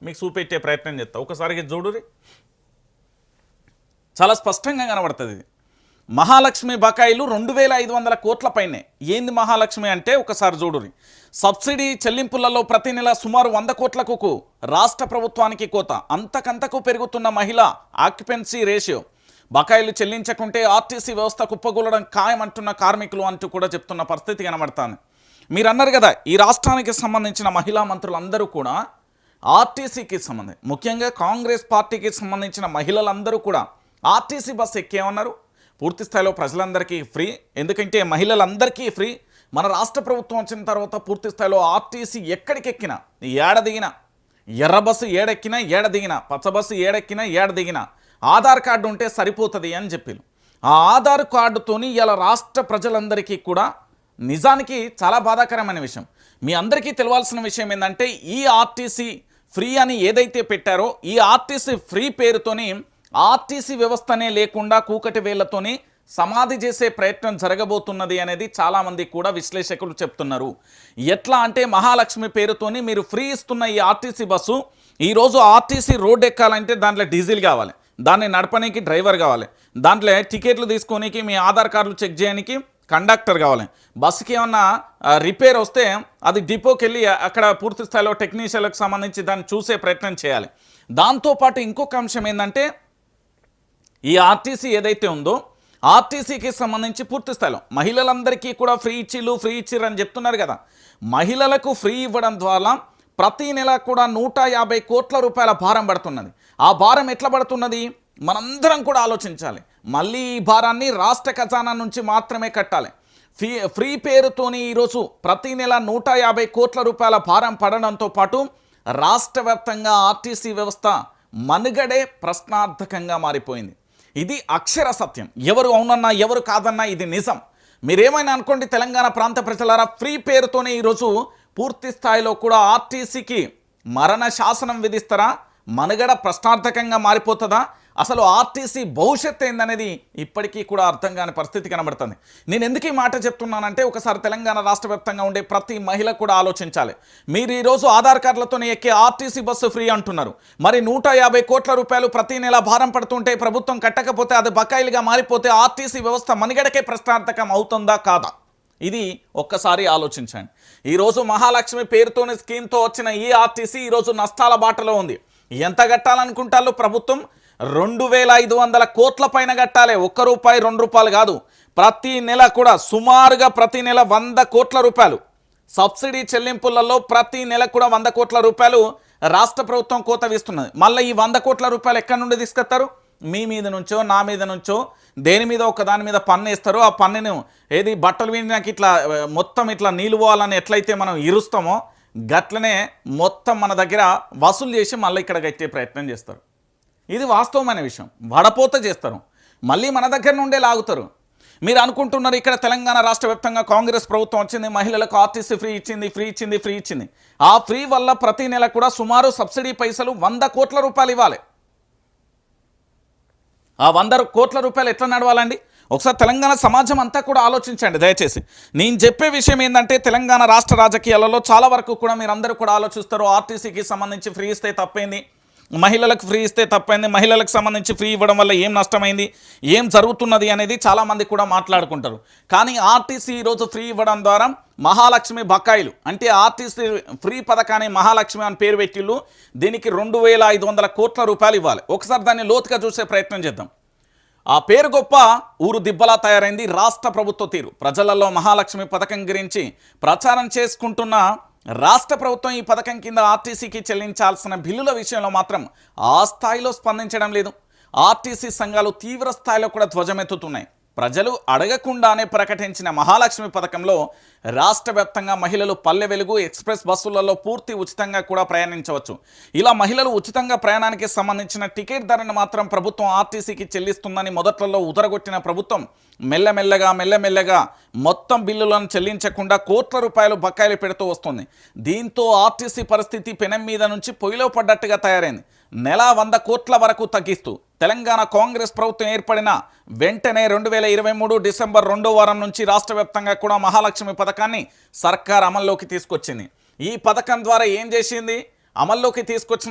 మీకు చూపెట్టే ప్రయత్నం చేస్తా. ఒకసారి చూడురి, చాలా స్పష్టంగా కనబడుతుంది. ఇది మహాలక్ష్మి బకాయిలు 2500 కోట్ల పైనే. ఏంది మహాలక్ష్మి అంటే ఒకసారి చూడురి. సబ్సిడీ చెల్లింపులలో ప్రతి నెల సుమారు 100 కోట్లకు రాష్ట్ర ప్రభుత్వానికి కోత. అంతకంతకు పెరుగుతున్న మహిళా ఆక్యుపెన్సీ రేషియో. బకాయిలు చెల్లించకుంటే ఆర్టీసీ వ్యవస్థ కుప్పగూలడం ఖాయమంటున్న కార్మికులు అంటూ కూడా చెప్తున్న పరిస్థితి కనబడతాను. మీరు అన్నారు కదా, ఈ రాష్ట్రానికి సంబంధించిన మహిళా మంత్రులందరూ కూడా ఆర్టీసీకి సంబంధించి, ముఖ్యంగా కాంగ్రెస్ పార్టీకి సంబంధించిన మహిళలందరూ కూడా ఆర్టీసీ బస్సు ఎక్కేమన్నారు, పూర్తి స్థాయిలో ప్రజలందరికీ ఫ్రీ, ఎందుకంటే మహిళలందరికీ ఫ్రీ. మన రాష్ట్ర ప్రభుత్వం వచ్చిన తర్వాత పూర్తి స్థాయిలో ఆర్టీసీ ఎక్కడికెక్కినా ఏడ దిగినా, ఎర్ర బస్సు ఏడెక్కినా ఏడ దిగినా, పచ్చ బస్సు ఏడెక్కినా ఏడ దిగినా ఆధార్ కార్డు ఉంటే సరిపోతుంది అని చెప్పి, ఆ ఆధార్ కార్డుతోని ఇలా రాష్ట్ర ప్రజలందరికీ కూడా నిజానికి చాలా బాధాకరమైన విషయం. మీ అందరికీ తెలియాల్సిన విషయం ఏంటంటే, ఈ ఆర్టీసీ ఫ్రీ అని ఏదైతే పెట్టారో, ఈ ఆర్టీసీ ఫ్రీ పేరుతోని ఆర్టీసీ వ్యవస్థనే లేకుండా కూకటి వేళ్లతోని సమాధి చేసే ప్రయత్నం జరగబోతున్నది అనేది చాలామంది కూడా విశ్లేషకులు చెప్తున్నారు. ఎట్లా అంటే, మహాలక్ష్మి పేరుతోని మీరు ఫ్రీ ఇస్తున్న ఈ ఆర్టీసీ బస్సు, ఈరోజు ఆర్టీసీ రోడ్ ఎక్కాలంటే దాంట్లో డీజిల్ కావాలి, దాన్ని నడపడానికి డ్రైవర్ కావాలి, దాంట్లో టికెట్లు తీసుకోనికి మీ ఆధార్ కార్డులు చెక్ చేయడానికి కండక్టర్ కావాలి, బస్సుకి ఏమన్నా రిపేర్ వస్తే అది డిపోకి వెళ్ళి అక్కడ పూర్తి స్థాయిలో టెక్నీషియన్లకు సంబంధించి దాన్ని చూసే ప్రయత్నం చేయాలి. దాంతోపాటు ఇంకొక అంశం ఏంటంటే, ఈ ఆర్టీసీ ఏదైతే ఉందో ఆర్టీసీకి సంబంధించి పూర్తి స్థాయిలో మహిళలందరికీ కూడా ఫ్రీ ఇచ్చిర్రు అని చెప్తున్నారు కదా. మహిళలకు ఫ్రీ ఇవ్వడం ద్వారా ప్రతి నెల కూడా 150 కోట్ల రూపాయల భారం పడుతున్నది. ఆ భారం ఎట్లా పడుతున్నది మనందరం కూడా ఆలోచించాలి. మళ్ళీ ఈ భారాన్ని రాష్ట్ర ఖజానా నుంచి మాత్రమే కట్టాలి. ఫ్రీ పేరుతోని ఈరోజు ప్రతి నెల 150 కోట్ల రూపాయల భారం పడడంతో పాటు రాష్ట్ర వ్యాప్తంగా ఆర్టీసీ వ్యవస్థ మనుగడే ప్రశ్నార్థకంగా మారిపోయింది. ఇది అక్షర సత్యం. ఎవరు అవునన్నా ఎవరు కాదన్నా ఇది నిజం. మీరేమైనా అనుకోండి, తెలంగాణ ప్రాంత ప్రజలారా, ఫ్రీ పేరుతోనే ఈరోజు పూర్తి స్థాయిలో కూడా ఆర్టీసీకి మరణ శాసనం విధిస్తారా? మనుగడ ప్రశ్నార్థకంగా మారిపోతుందా? అసలు ఆర్టీసీ భవిష్యత్తు ఏందనేది ఇప్పటికీ కూడా అర్థం కాని పరిస్థితి కనబడుతుంది. నేను ఎందుకు ఈ మాట చెప్తున్నానంటే, ఒకసారి తెలంగాణ రాష్ట్ర వ్యాప్తంగా ఉండే ప్రతి మహిళ కూడా ఆలోచించాలి. మీరు ఈరోజు ఆధార్ కార్డులతోనే ఎక్కే ఆర్టీసీ బస్సు ఫ్రీ అంటున్నారు. మరి 150 కోట్ల రూపాయలు ప్రతి నెల భారం పడుతుంటే ప్రభుత్వం కట్టకపోతే అది బకాయిలుగా మారిపోతే ఆర్టీసీ వ్యవస్థ మనుగడకే ప్రశ్నార్థకం అవుతుందా కాదా? ఇది ఒక్కసారి ఆలోచించండి. ఈరోజు మహాలక్ష్మి పేరుతోనే స్కీమ్తో వచ్చిన ఈ ఆర్టీసీ ఈరోజు నష్టాల బాటలో ఉంది. ఎంత కట్టాలనుకుంటారు ప్రభుత్వం? 2500 కోట్ల పైన కట్టాలి. ₹1 ₹2 కాదు, ప్రతి నెల కూడా సుమారుగా ప్రతి నెల 100 కోట్ల రూపాయలు సబ్సిడీ చెల్లింపులలో ప్రతి నెల కూడా 100 కోట్ల రూపాయలు రాష్ట్ర ప్రభుత్వం కోత వేస్తున్నది. మళ్ళీ ఈ 100 కోట్ల రూపాయలు ఎక్కడి నుండి తీసుకొస్తారు? మీ మీద నుంచో నా మీద నుంచో దేని మీద ఒక దాని మీద పన్ను వేస్తారు. ఆ పన్నును ఏది బట్టలు వినడానికి ఇట్లా మొత్తం ఇట్లా నీళ్ళు పోవాలని ఎట్లయితే మనం ఇరుస్తామో గట్లనే మొత్తం మన దగ్గర వసూలు చేసి మళ్ళీ ఇక్కడ కట్టే ప్రయత్నం చేస్తారు. ఇది వాస్తవమైన విషయం. వడపోత చేస్తారు, మళ్ళీ మన దగ్గర నుండే లాగుతారు. మీరు అనుకుంటున్నారు ఇక్కడ తెలంగాణ రాష్ట్ర వ్యాప్తంగా కాంగ్రెస్ ప్రభుత్వం వచ్చింది, మహిళలకు ఆర్టీసీ ఫ్రీ ఇచ్చింది. ఆ ఫ్రీ వల్ల ప్రతి నెల కూడా సుమారు సబ్సిడీ పైసలు 100 కోట్ల రూపాయలు ఇవ్వాలి. ఆ 100 కోట్ల రూపాయలు ఎట్లా నడవాలండి? ఒకసారి తెలంగాణ సమాజం అంతా కూడా ఆలోచించండి దయచేసి. నేను చెప్పే విషయం ఏంటంటే, తెలంగాణ రాష్ట్ర రాజకీయాలలో చాలా వరకు కూడా మీరందరూ కూడా ఆలోచిస్తారు, ఆర్టీసీకి సంబంధించి ఫ్రీ ఇస్తే తప్పైంది, మహిళలకు ఫ్రీ ఇస్తే తప్పైంది, మహిళలకు సంబంధించి ఫ్రీ ఇవ్వడం వల్ల ఏం నష్టమైంది, ఏం జరుగుతున్నది అనేది చాలామంది కూడా మాట్లాడుకుంటారు. కానీ ఆర్టీసీ ఈరోజు ఫ్రీ ఇవ్వడం ద్వారా మహాలక్ష్మి బకాయిలు అంటే ఆర్టీసీ ఫ్రీ పథకాన్ని మహాలక్ష్మి అని పేరు పెట్టిళ్ళు, దీనికి 2500 కోట్ల రూపాయలు ఇవ్వాలి. ఒకసారి దాన్ని లోతుగా చూసే ప్రయత్నం చేద్దాం. ఆ పేరు గొప్ప, ఊరు దిబ్బలా తయారైంది రాష్ట్ర ప్రభుత్వ తీరు. ప్రజలలో మహాలక్ష్మి పథకం గురించి ప్రచారం చేసుకుంటున్న రాష్ట్ర ప్రభుత్వం ఈ పథకం కింద ఆర్టీసీకి చెల్లించాల్సిన బిల్లుల విషయంలో మాత్రం ఆ స్థాయిలో స్పందించడం లేదు. ఆర్టీసీ సంఘాలు తీవ్ర స్థాయిలో కూడా ధ్వజమెత్తుతున్నాయి. ప్రజలు అడగకుండానే ప్రకటించిన మహాలక్ష్మి పథకంలో రాష్ట్ర వ్యాప్తంగా మహిళలు పల్లె వెలుగు ఎక్స్ప్రెస్ బస్సులలో పూర్తి ఉచితంగా కూడా ప్రయాణించవచ్చు. ఇలా మహిళలు ఉచితంగా ప్రయాణానికి సంబంధించిన టికెట్ ధరను మాత్రం ప్రభుత్వం ఆర్టీసీకి చెల్లిస్తుందని మొదట్లలో ఉదరగొట్టిన ప్రభుత్వం మెల్లమెల్లగా మొత్తం బిల్లులను చెల్లించకుండా కోట్ల రూపాయలు బకాయిలు పెడుతూ వస్తుంది. దీంతో ఆర్టీసీ పరిస్థితి పెనం మీద నుంచి పొయ్యిలో పడ్డట్టుగా తయారైంది. నెల 100 కోట్ల వరకు తగ్గిస్తూ తెలంగాణ కాంగ్రెస్ ప్రభుత్వం ఏర్పడిన వెంటనే 2023 డిసెంబర్ 2వ వారం నుంచి రాష్ట్ర వ్యాప్తంగా కూడా మహాలక్ష్మి పథకాన్ని సర్కార్ అమల్లోకి తీసుకొచ్చింది. ఈ పథకం ద్వారా ఏం చేసింది? అమల్లోకి తీసుకొచ్చిన